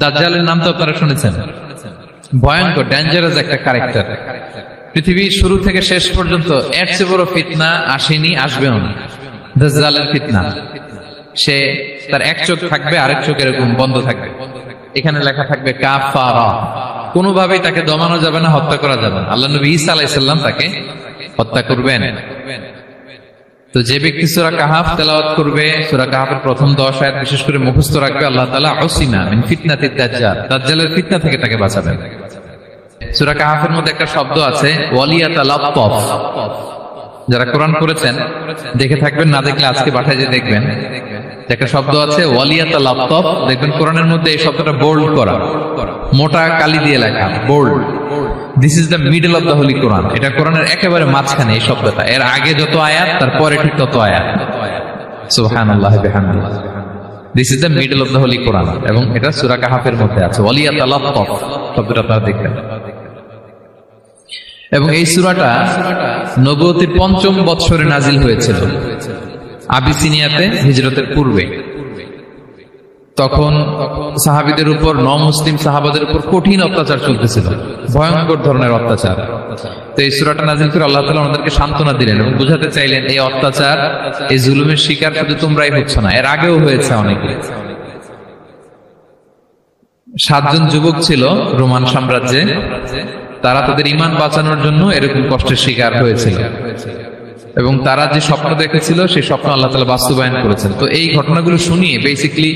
দাজ্জালের নাম তো আপনারা শুনেছেন, ভয়ঙ্কর ডেঞ্জারাস একটা ক্যারেক্টার। পৃথিবীর শুরু থেকে শেষ পর্যন্ত এর চেয়ে বড় ফিতনা আসেনি, আসবেও না। দাজ্জালের ফিতনা, সে তার এক চোখ থাকবে, আরেক চোখ এরকম বন্ধ থাকবে, এখানে লেখা থাকবে কাফারা। কোনোভাবেই তাকে দমানো যাবে না, হত্যা করা যাবে না। আল্লাহ নবী ঈসা আলাইহিস সালাম তাকে হত্যা করবেন। তো যে ব্যক্তি সূরা কাহাফ তেলাওয়াত করবে, সূরা কাহাফের প্রথম 10 আয়াত বিশেষ করে মুখস্থ রাখবে, আল্লাহ তাআলা উসিমা মিন ফিতনাতিদ দাজ্জাল, দাজ্জালের ফিতনা থেকে তাকে বাঁচাবেন। সূরা কাহাফের মধ্যে একটা শব্দ আছে ওয়ালিয়াতালাত্তাফ, যারা কোরআন করেছেন দেখে থাকবেন, না দেখলে আজকে বাসায় যে দেখবেন, একটা শব্দ আছে ওয়ালিয়াতালাত্তাফ, দেখবেন কোরআনের মধ্যে এই শব্দটা বোল্ড করা, মোটা কালি দিয়ে লেখা, bold. This is the middle of the holy Quran. এটা কোরআনের একেবারে মাঝখানে এই শব্দটা, এর আগে যত আয়াত তার পরে ঠিক তত আয়াত। সুবহানাল্লাহি বিহামদিহি, this is the middle of the holy Quran, এবং এটা সূরা কাহাফের মধ্যে আছে ওয়ালিয়াতালাত্তাফ শব্দটা আপনারা দেখবেন। এবং এই সূরাটা নবুয়তের ৫ম বৎসরে নাজিল হয়েছিল, আবিসিনিয়াতে হিজরতের পূর্বে। তখন সাহাবীদের উপর, নমুসলিম সাহাবাদের উপর কঠিন অত্যাচার চলতেছিল, ভয়ঙ্কর ধরনের অত্যাচার। তো এই সূরাটা নাজিল করে আল্লাহ তাআলা আমাদেরকে সান্ত্বনা দিলেন এবং বুঝাতে চাইলেন এই অত্যাচার, এই জুলুমের শিকার শুধু তোমরাই হচ্ছ না, এর আগেও হয়েছে অনেকে। 7 জন যুবক ছিল রোমান সাম্রাজ্যে, তারা তাদের ঈমান বাঁচানোর জন্য এরকম কষ্টের শিকার হয়েছিল, এবং তারা যে স্বপ্ন দেখেছিল সেই স্বপ্ন আল্লাহ তাআলা বাস্তবায়ন করেছেন। তো এই ঘটনাগুলো শুনিয়ে বেসিক্যালি